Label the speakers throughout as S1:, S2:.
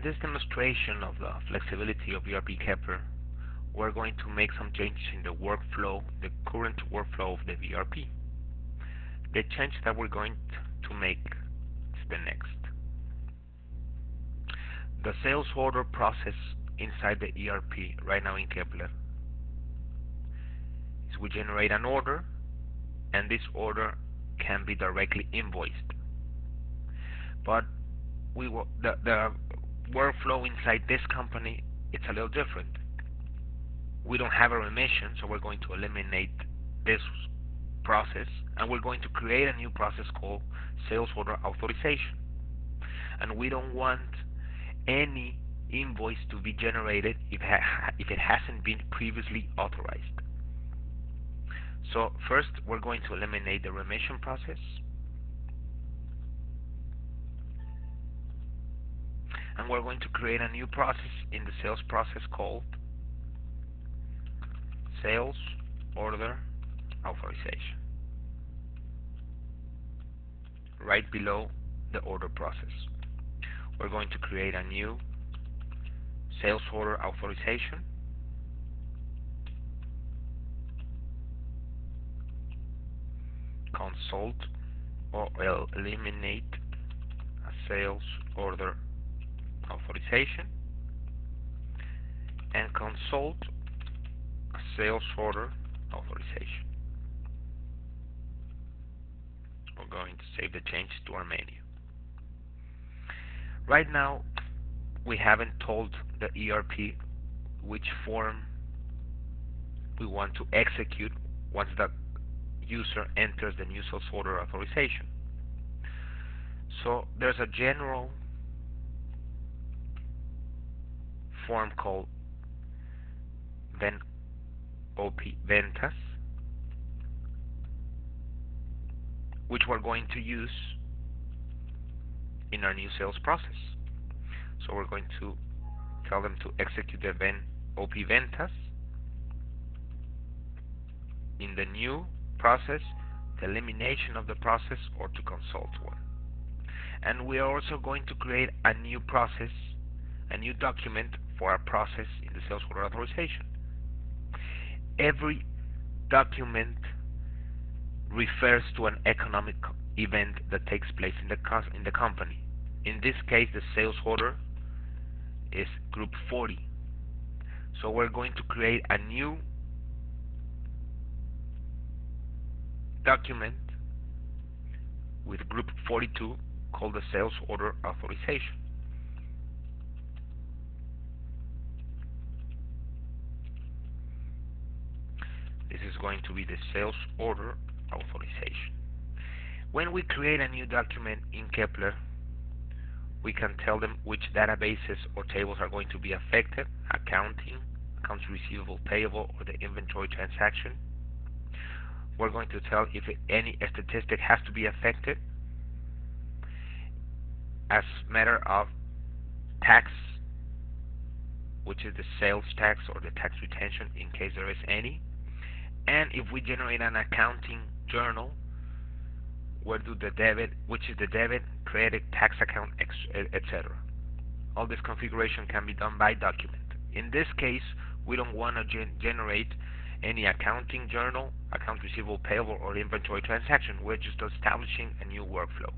S1: In this demonstration of the flexibility of ERP eKEPLER, we're going to make some changes in the workflow, the current workflow of the ERP. The change that we're going to make is the next. The sales order process inside the ERP right now in eKEPLER is we generate an order, and this order can be directly invoiced. But the workflow inside this company, it's a little different. We don't have a remission, so we're going to eliminate this process, and we're going to create a new process called sales order authorization. And we don't want any invoice to be generated if it hasn't been previously authorized. So first, we're going to eliminate the remission process, and we're going to create a new process in the sales process called sales order authorization, right below the order process. We're going to create a new sales order authorization, consult or eliminate a sales order authorization, and consult a sales order authorization. We're going to save the changes to our menu. Right now, we haven't told the ERP which form we want to execute once the user enters the new sales order authorization. So there's a general form called OP Ventas, which we're going to use in our new sales process. So we're going to tell them to execute the OP Ventas in the new process, the elimination of the process, or to consult one. And we are also going to create a new process, a new document for our process in the sales order authorization. Every document refers to an economic event that takes place in the company. In this case, the sales order is group 40. So we're going to create a new document with group 42 called the sales order authorization. This is going to be the sales order authorization. When we create a new document in eKEPLER, we can tell them which databases or tables are going to be affected: accounting, accounts receivable, payable, or the inventory transaction. We're going to tell if any statistic has to be affected as matter of tax, which is the sales tax or the tax retention in case there is any. And if we generate an accounting journal, where do the debit, which is the debit, credit, tax account, etc. All this configuration can be done by document. In this case, we don't want to generate any accounting journal, accounts receivable, payable, or inventory transaction. We're just establishing a new workflow.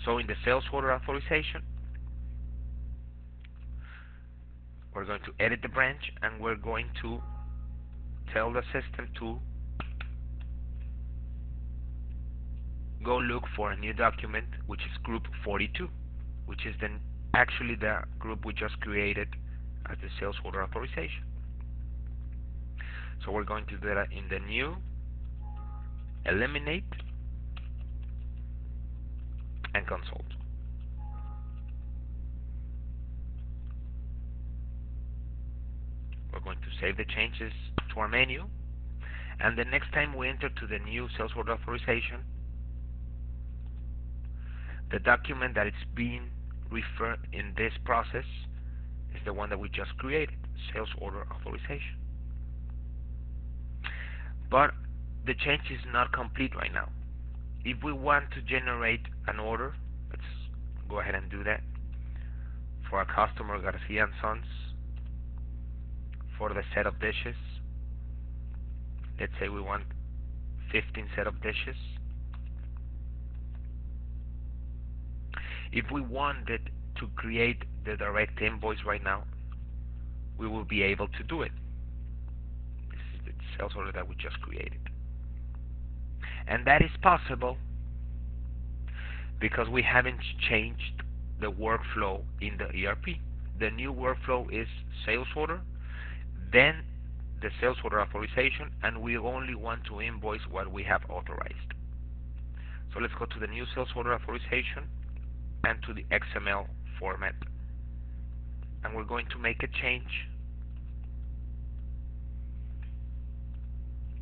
S1: So in the sales order authorization, we're going to edit the branch, and we're going to tell the system to go look for a new document, which is group 42, which is then actually the group we just created as the sales order authorization. So we're going to do that in the new, eliminate, and consult. We're going to save the changes to our menu, and the next time we enter to the new sales order authorization, the document that is being referred in this process is the one that we just created, sales order authorization. But the change is not complete right now. If we want to generate an order, let's go ahead and do that. for a customer, Garcia and Sons, for the set of dishes. Let's say we want 15 set of dishes. If we wanted to create the direct invoice right now, we will be able to do it. This is the sales order that we just created. And that is possible because we haven't changed the workflow in the ERP. The new workflow is sales order, then the sales order authorization, and we only want to invoice what we have authorized. So let's go to the new sales order authorization and to the XML format. And we're going to make a change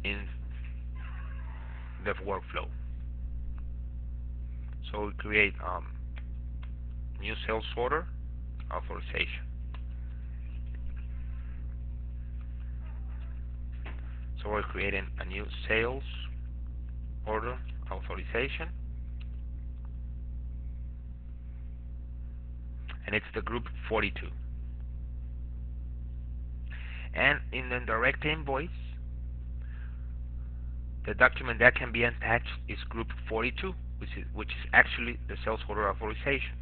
S1: in the workflow. So we create new sales order authorization. So we're creating a new sales order authorization, and it's the group 42. And in the direct invoice, the document that can be attached is group 42, which is actually the sales order authorization.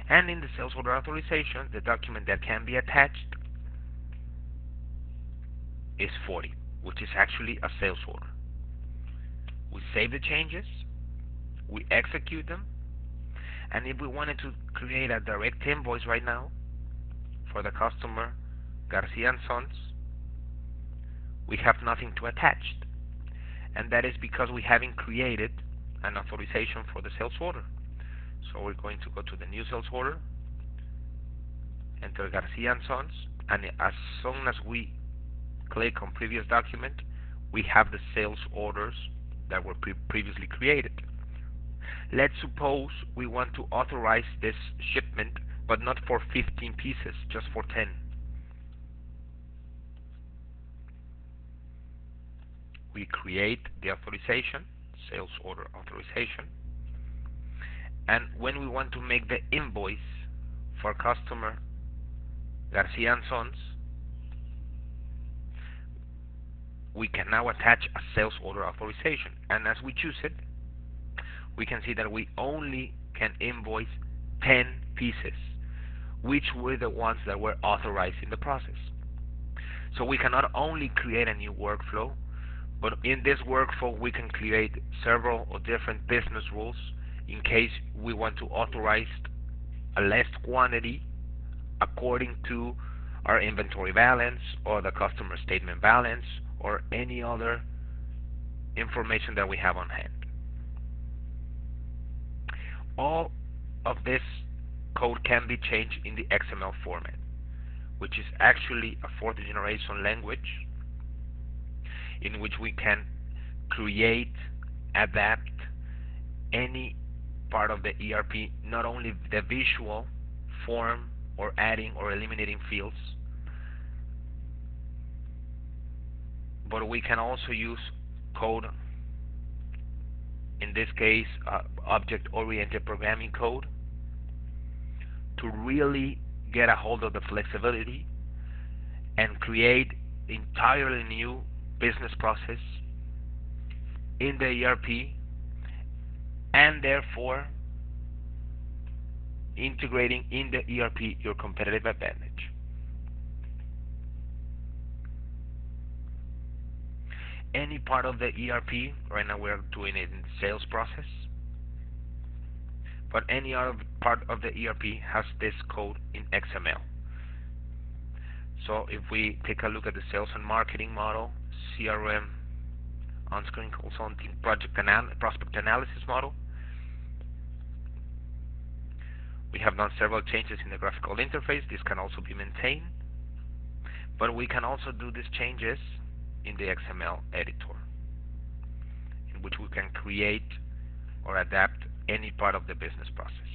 S1: And in the sales order authorization, the document that can be attached is 40, which is actually a sales order. We save the changes, we execute them, and if we wanted to create a direct invoice right now for the customer Garcia and Sons, we have nothing to attach. And that is because we haven't created an authorization for the sales order. So we're going to go to the new sales order, enter Garcia and Sons, and as soon as we click on previous document, we have the sales orders that were previously created. Let's suppose we want to authorize this shipment, but not for 15 pieces, just for 10. We create the authorization, sales order authorization, and when we want to make the invoice for customer Garcia and Sons, we can now attach a sales order authorization. And as we choose it, we can see that we only can invoice 10 pieces, which were the ones that were authorized in the process. So we can not only create a new workflow, but in this workflow we can create several or different business rules in case we want to authorize a less quantity according to our inventory balance or the customer statement balance or any other information that we have on hand. All of this code can be changed in the XML format, which is actually a fourth generation language in which we can create, adapt any part of the ERP, not only the visual form or adding or eliminating fields, but we can also use code, in this case object-oriented programming code, to really get a hold of the flexibility and create entirely new business process in the ERP, and therefore integrating in the ERP your competitive advantage. Any part of the ERP, right now we're doing it in the sales process, but any other part of the ERP has this code in XML. So if we take a look at the sales and marketing model, CRM, on-screen consulting, prospect analysis model, we have done several changes in the graphical interface. This can also be maintained, but we can also do these changes in the XML editor, in which we can create or adapt any part of the business process.